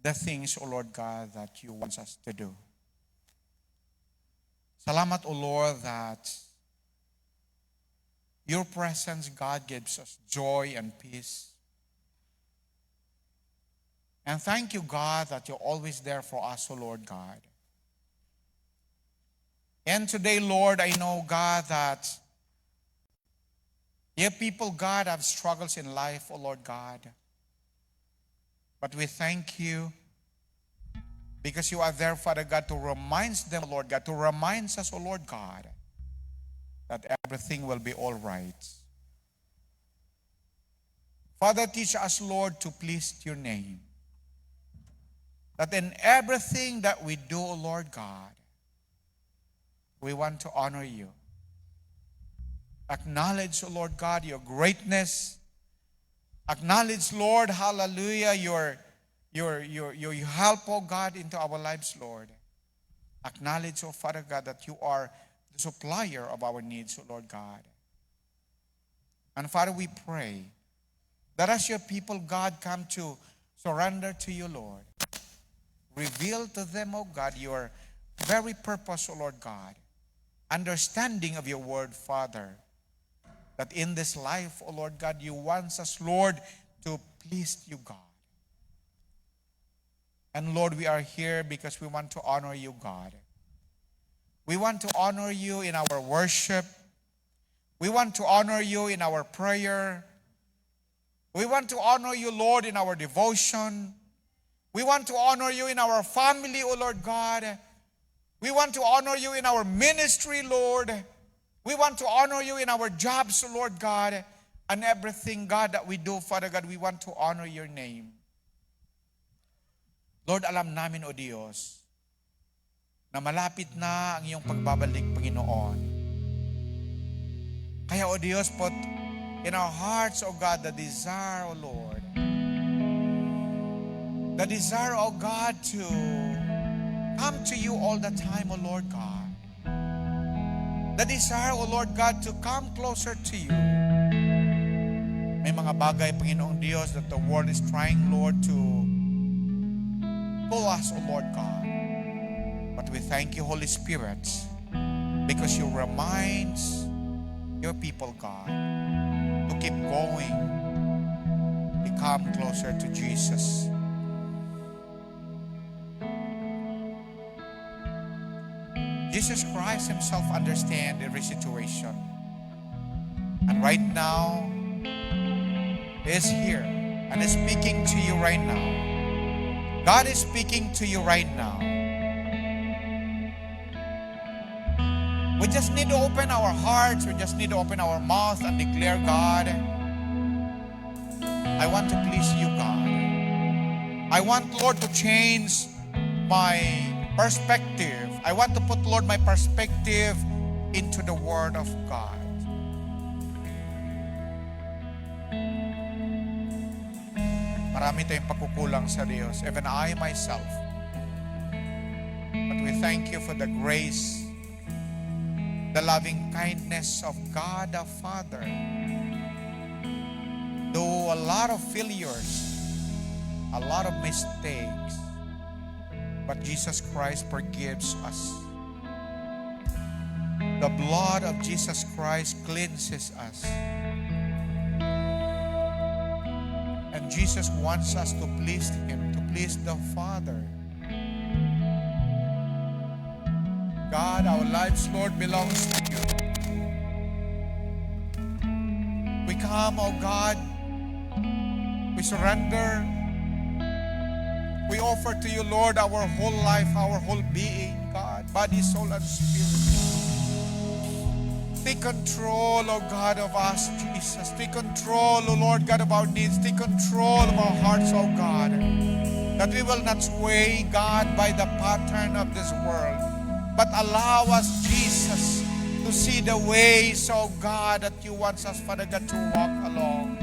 the things, O Lord God, that you want us to do. Salamat, O Lord, that your presence, God, gives us joy and peace. And thank you, God, that you're always there for us, O Lord God. And today, Lord, I know, God, that your people, God, have struggles in life, O Lord God. But we thank you because you are there, Father God, to remind them, Lord God, to remind us, O Lord God, that everything will be all right. Father, teach us, Lord, to please your name. That in everything that we do, O Lord God, we want to honor you. Acknowledge, O Lord God, your greatness. Acknowledge, Lord, hallelujah, your help, oh God, into our lives, Lord. Acknowledge, oh Father God, that you are the supplier of our needs, oh Lord God. And Father, we pray that as your people, God, come to surrender to you, Lord, reveal to them, oh God, your very purpose, oh Lord God, understanding of your word, Father, that in this life, oh Lord God, you want us, Lord, to please you, God. And Lord, we are here because we want to honor you, God. We want to honor you in our worship. We want to honor you in our prayer. We want to honor you, Lord, in our devotion. We want to honor you in our family, O Lord God. We want to honor you in our ministry, Lord. We want to honor you in our jobs, Lord God, and everything, God, that we do, Father God, we want to honor your name. Lord, alam namin, O Diyos, na malapit na ang iyong pagbabalik, Panginoon. Kaya, O Diyos, put in our hearts, O God, the desire, O Lord, the desire, O God, to come to you all the time, O Lord God. The desire, O Lord God, to come closer to you. May mga bagay, Panginoong Diyos, that the world is trying, Lord, to pull us, O Lord God. But we thank you, Holy Spirit, because you remind your people, God, to keep going, become closer to Jesus. Jesus Christ himself understands every situation. And right now, He is here and is speaking to you right now. God is speaking to you right now. We just need to open our hearts. We just need to open our mouth and declare, God, I want to please you, God. I want, Lord, to change my perspective. I want to put, Lord, my perspective into the Word of God. Marami tayong pagkukulang sa Diyos, even I myself. But we thank you for the grace, the loving kindness of God the Father. Though a lot of failures, a lot of mistakes, but Jesus Christ forgives us. The blood of Jesus Christ cleanses us. And Jesus wants us to please Him, to please the Father. God, our lives, Lord, belongs to you. We come, oh God, we surrender. We offer to you, Lord, our whole life, our whole being, God, body, soul, and spirit. Take control, oh God, of us, Jesus. Take control, oh Lord God, of our needs. Take control of our hearts, oh God. That we will not sway, God, by the pattern of this world. But allow us, Jesus, to see the ways, oh God, that you want us, Father God, to walk along.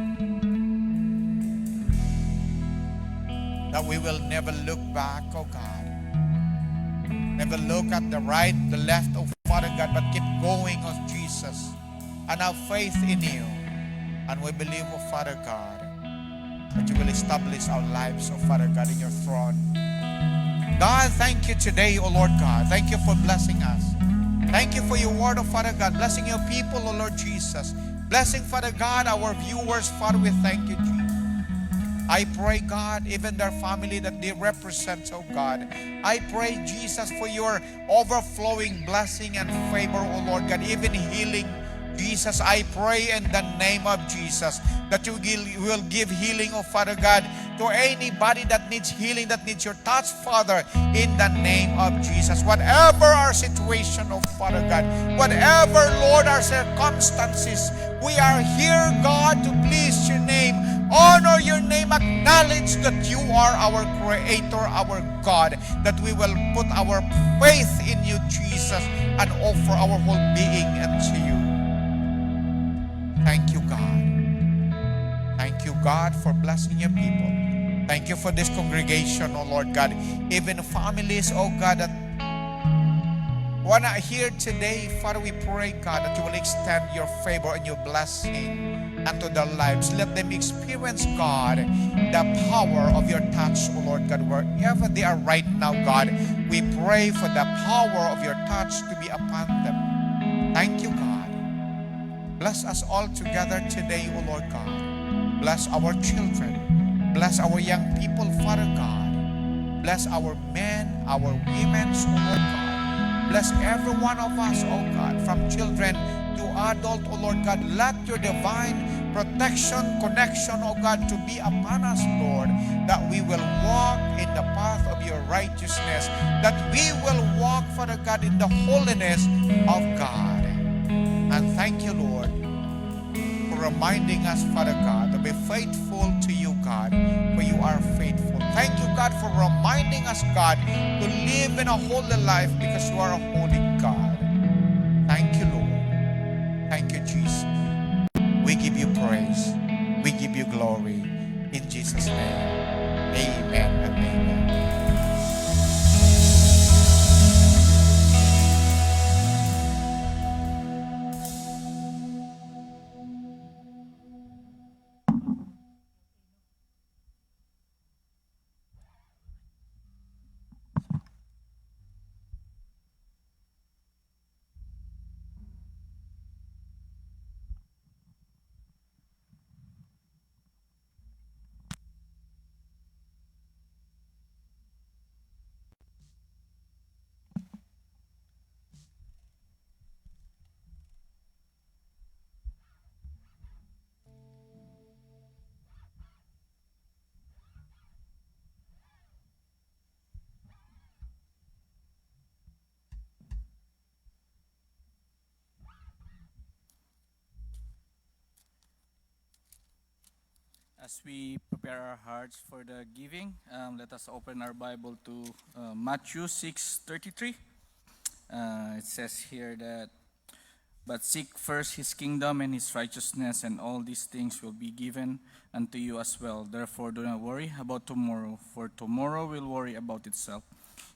That we will never look back, oh God. Never look at the right, the left, oh Father God, but keep going, oh Jesus, and have faith in you. And we believe, oh Father God, that you will establish our lives, oh Father God, in your throne. God, thank you today, oh Lord God. Thank you for blessing us. Thank you for your word, oh Father God, blessing your people, oh Lord Jesus. Blessing, Father God, our viewers, Father, we thank you, Jesus. I pray, God, even their family that they represent, oh God. I pray, Jesus, for your overflowing blessing and favor, oh Lord God, even healing. Jesus, I pray in the name of Jesus that you will give healing, oh Father God, to anybody that needs healing, that needs your touch, Father, in the name of Jesus. Whatever our situation, oh Father God, whatever, Lord, our circumstances, we are here, God, to please your name, honor your name, acknowledge that you are our Creator, our God, that we will put our faith in you, Jesus, and offer our whole being unto you. Thank you, God. Thank you, God, for blessing your people. Thank you for this congregation, oh Lord God. Even families, oh God, that want to hear today, Father, we pray, God, that you will extend your favor and your blessing unto their lives. Let them experience, God, the power of your touch, oh Lord God, wherever they are right now, God. We pray for the power of your touch to be upon them. Thank you, God. Bless us all together today, O Lord God. Bless our children. Bless our young people, Father God. Bless our men, our women, O Lord God. Bless every one of us, O God, from children to adult, O Lord God. Let your divine protection, connection, O God, to be upon us, Lord, that we will walk in the path of your righteousness, that we will walk, Father God, in the holiness of God. And thank you, Lord, for reminding us, Father God, to be faithful to you, God, for you are faithful. Thank you, God, for reminding us, God, to live in a holy life because you are a holy God. Thank you, Lord. Thank you, Jesus. We give you praise. We give you glory. In Jesus' name, amen and amen. As we prepare our hearts for the giving, let us open our Bible to Matthew 6:33. It says here that, "But seek first his kingdom and his righteousness, and all these things will be given unto you as well. Therefore do not worry about tomorrow, for tomorrow will worry about itself.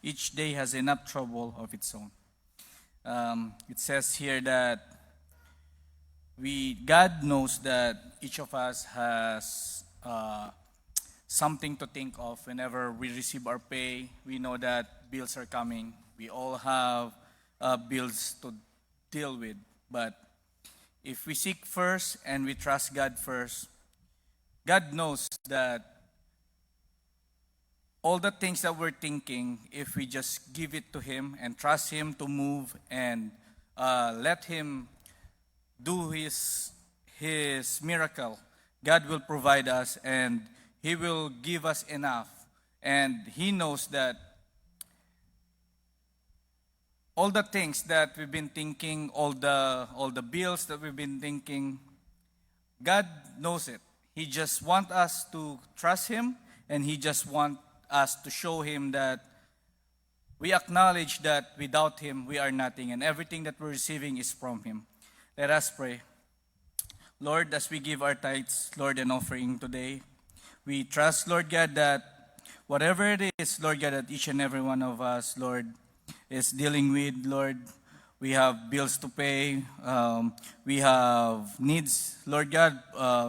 Each day has enough trouble of its own." It says here that God knows that each of us has something to think of whenever we receive our pay. We know that bills are coming. We all have bills to deal with. But if we seek first and we trust God first, God knows that all the things that we're thinking, if we just give it to Him and trust Him to move and let Him do His miracle, God will provide us and He will give us enough. And He knows that all the things that we've been thinking, all the bills that we've been thinking, God knows it. He just wants us to trust Him, and He just wants us to show Him that we acknowledge that without Him we are nothing, and everything that we're receiving is from Him. Let us pray. Lord, as we give our tithes, Lord, and offering today, we trust, Lord God, that whatever it is, Lord God, that each and every one of us, Lord, is dealing with, Lord, we have bills to pay, we have needs, Lord God,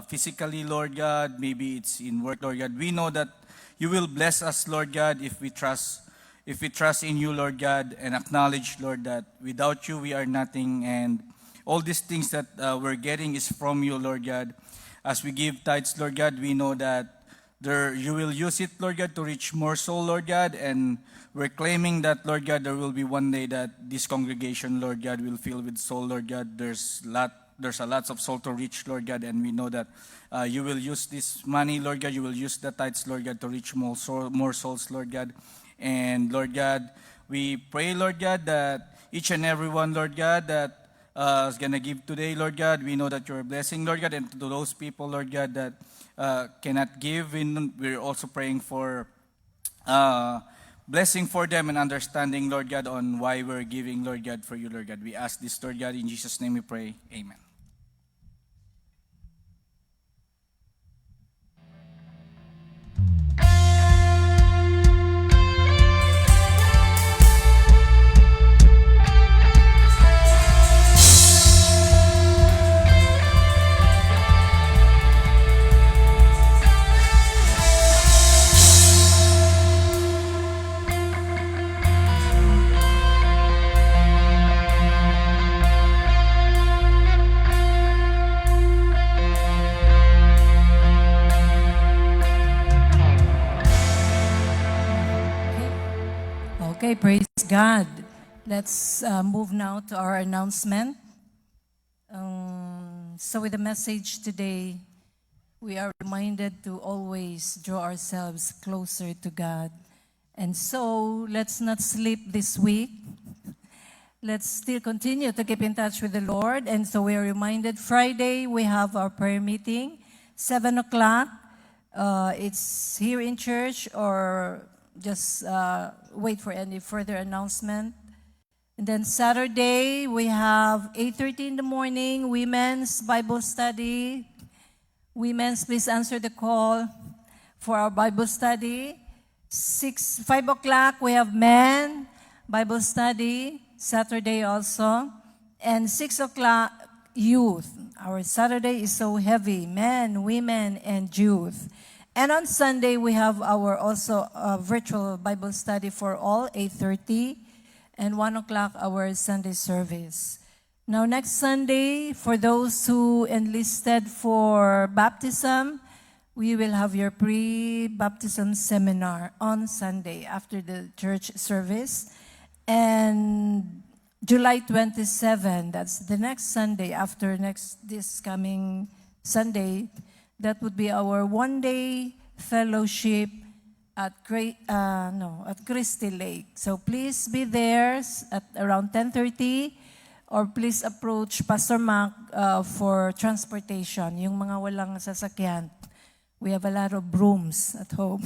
physically, Lord God, maybe it's in work, Lord God. We know that you will bless us, Lord God, if we trust in you, Lord God, and acknowledge, Lord, that without you we are nothing, and all these things that we're getting is from you, Lord God. As we give tithes, Lord God, we know that you will use it, Lord God, to reach more soul, Lord God, and we're claiming that, Lord God, there will be one day that this congregation, Lord God, will fill with soul, Lord God. There's a lots of soul to reach, Lord God, and we know that you will use this money, Lord God, you will use the tithes, Lord God, to reach more souls, Lord God. And Lord God, we pray, Lord God, that each and every one, Lord God, that is going to give today, Lord God, we know that you're blessing, Lord God, and to those people, Lord God, that cannot give, we're also praying for blessing for them and understanding, Lord God, on why we're giving, Lord God, for you, Lord God. We ask this, Lord God, in Jesus' name we pray. Amen. Okay, praise God. Let's move now to our announcement. So with the message today, we are reminded to always draw ourselves closer to God. And so let's not sleep this week. let's still continue to keep in touch with the Lord. And so we are reminded, Friday, we have our prayer meeting, 7 o'clock. It's here in church, or just wait for any further announcement. And then Saturday, we have 8:30 in the morning, women's Bible study. Women's, please answer the call for our Bible study. 5 o'clock, we have men Bible study, Saturday also. And 6 o'clock, youth. Our Saturday is so heavy, men, women, and youth. And on Sunday, we have our also virtual Bible study for all, 8:30. And 1 o'clock, our Sunday service. Now, next Sunday, for those who enlisted for baptism, we will have your pre-baptism seminar on Sunday after the church service. And July 27, that's the next Sunday after this coming Sunday, that would be our one-day fellowship at Christie Lake. So please be there at around 10:30, or please approach Pastor Mac for transportation. Yung mga walang sasakyan, we have a lot of brooms at home.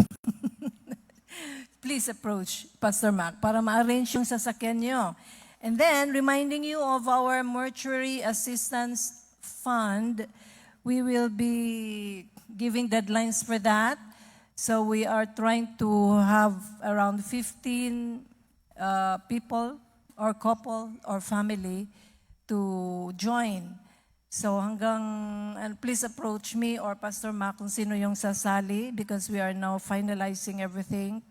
Please approach Pastor Mac para ma-arrange yung sasakyan nyo. And then, reminding you of our Mortuary Assistance Fund, we will be giving deadlines for that. So we are trying to have around 15 people or couple or family to join. So and please approach me or Pastor Mac kung sino yung sasali, because we are now finalizing everything.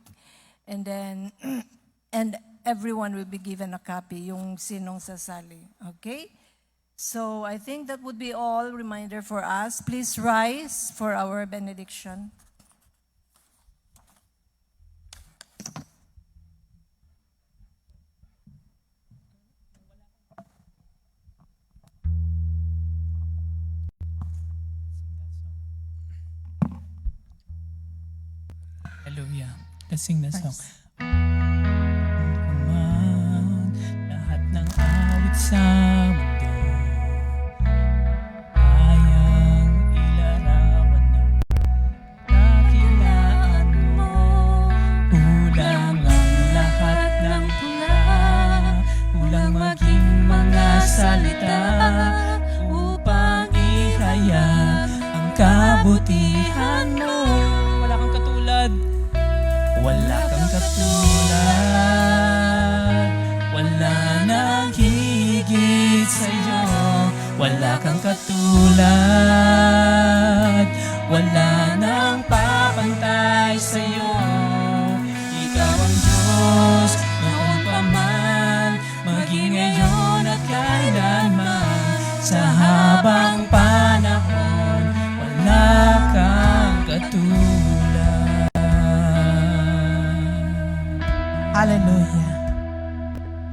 And then, and everyone will be given a copy, yung sinong sasali. Okay? So I think that would be all reminder for us. Please rise for our benediction. Hallelujah. Let's sing that song. Kuman, lahat ng awit sa mundo, kayang ilarawan ng dakilaan mo. Kulang ang lahat ng tula, kulang maging mga salita upang ihayag ang kabutihan mo. Wala kang katulad. Wala kang katulad, wala nang higit sa'yo. Wala kang katulad, wala nang papantay sa'yo. Ikaw ang Diyos noon pa man, maging ngayon at kailanman. Sa habang panahon, wala kang katulad. Hallelujah.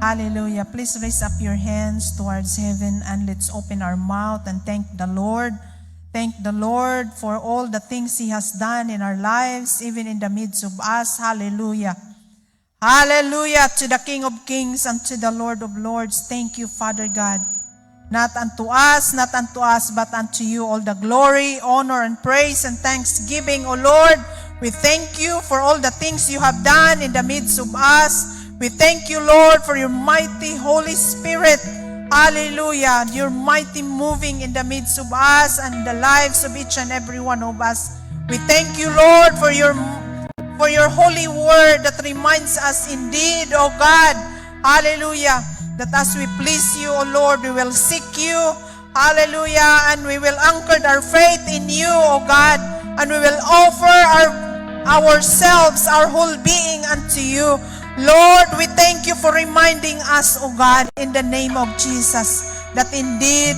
Hallelujah. Please raise up your hands towards heaven and let's open our mouth and thank the Lord. Thank the Lord for all the things He has done in our lives, even in the midst of us. Hallelujah. Hallelujah to the King of Kings and to the Lord of Lords. Thank you, Father God. Not unto us, but unto you all the glory, honor, and praise and thanksgiving, O Lord. We thank you for all the things you have done in the midst of us. We thank you, Lord, for your mighty Holy Spirit. Hallelujah. Your mighty moving in the midst of us and the lives of each and every one of us. We thank you, Lord, for your holy word that reminds us indeed, O God, hallelujah, that as we please you, O Lord, we will seek you, hallelujah, and we will anchor our faith in you, O God, and we will offer ourselves, our whole being unto you. Lord, we thank you for reminding us, O God, in the name of Jesus, that indeed,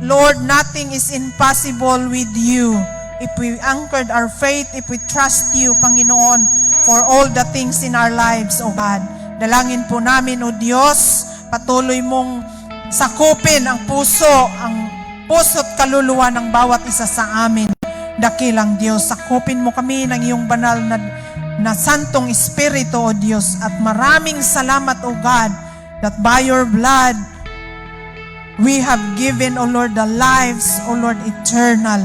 Lord, nothing is impossible with you. If we anchored our faith, if we trust you, Panginoon, for all the things in our lives, O God. Dalangin po namin, O Diyos, patuloy mong sakupin ang puso't kaluluwa ng bawat isa sa amin. Dakilang Diyos, sakupin mo kami ng iyong banal na Santong Espiritu, O Diyos, at maraming salamat, O God, that by your blood, we have given, O Lord, the lives, O Lord, eternal.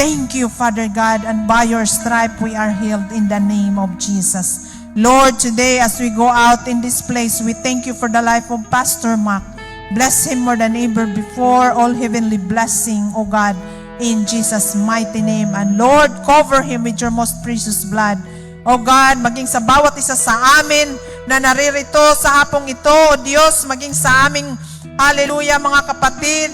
Thank you, Father God, and by your stripe we are healed in the name of Jesus. Lord, today as we go out in this place, we thank you for the life of Pastor Mark. Bless him more than ever before. All heavenly blessing, O God, in Jesus' mighty name. And Lord, cover him with your most precious blood. O God, maging sa bawat isa sa amin na naririto sa hapong ito, O Diyos, maging sa aming, hallelujah, mga kapatid,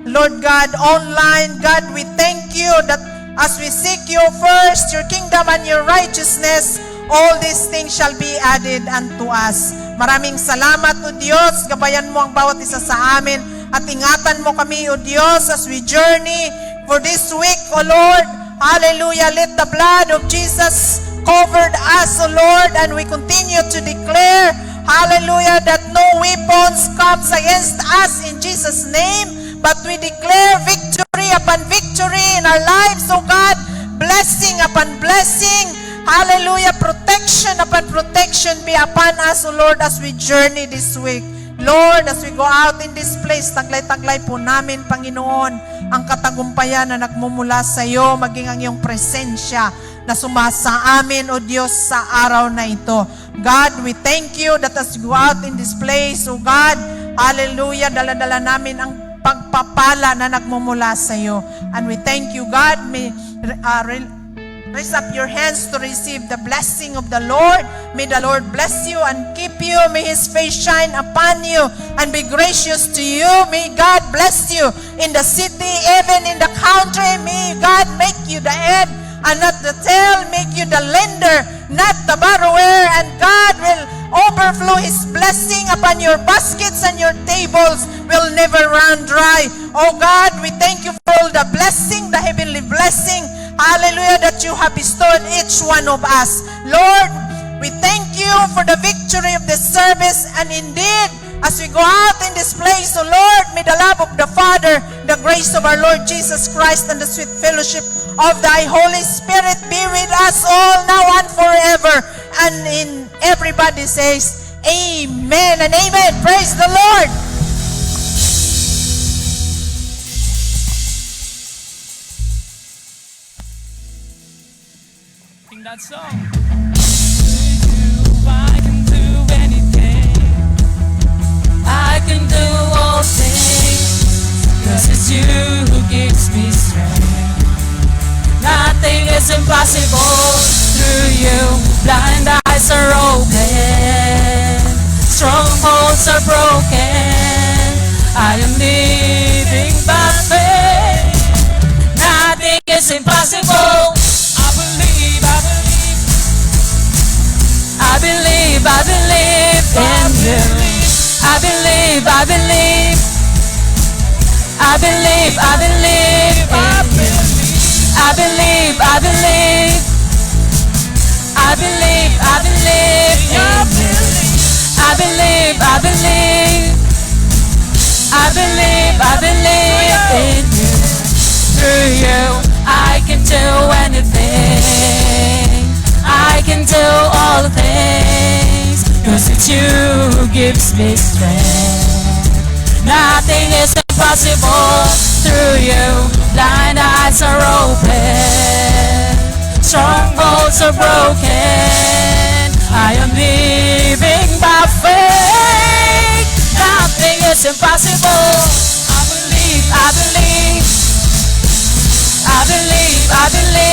Lord God, online, God, we thank you that as we seek you first, your kingdom and your righteousness, all these things shall be added unto us. Maraming salamat, O Diyos. Gabayan mo ang bawat isa sa amin at ingatan mo kami, O Diyos, as we journey for this week, O Lord. Hallelujah. Let the blood of Jesus covered us, O Lord, and we continue to declare, hallelujah, that no weapons comes against us in Jesus' name, but we declare victory upon victory in our lives, O God, blessing upon blessing, hallelujah, protection upon protection be upon us, O Lord, as we journey this week. Lord, as we go out in this place, taglay-taglay po namin, Panginoon, ang katagumpayan na nagmumula sa iyo, maging ang iyong presensya na sumasa amin, O Diyos, sa araw na ito. God, we thank you that as we go out in this place, O God, hallelujah, dala-dala namin ang pagpapala na nagmumula sa iyo. And we thank you, God. May raise up your hands to receive the blessing of the Lord. May the Lord bless you and keep you. May His face shine upon you and be gracious to you. May God bless you in the city, even in the country. May God make you the head and not the tail. Make you the lender, not the borrower. And God will overflow His blessing upon your baskets, and your tables will never run dry. Oh God, we thank you for all the blessing, the heavenly blessing, hallelujah, that you have bestowed each one of us. Lord, we thank you for the victory of this service, and indeed, as we go out in this place, O Lord, may the love of the Father, the grace of our Lord Jesus Christ, and the sweet fellowship of thy Holy Spirit be with us all now and forever. And in everybody says, Amen and Amen. Praise the Lord. Sing that song. I can do anything. I can do all things, 'cause it's you who gives me strength. Nothing is impossible through you. Blind eyes are open, strongholds are broken. I am living by faith. Nothing is impossible. I believe, I believe. I believe, I believe in you. I believe, I believe. I believe, I believe in you. I believe, I believe. I believe, I believe in you. I believe, I believe. I believe, I believe in you. Through you, I can do anything. I can do all things, 'cause it's you who gives me strength. Nothing is impossible through you. Blind eyes are open, strongholds are broken. I am living by faith. Nothing is impossible. I believe, I believe. I believe, I believe.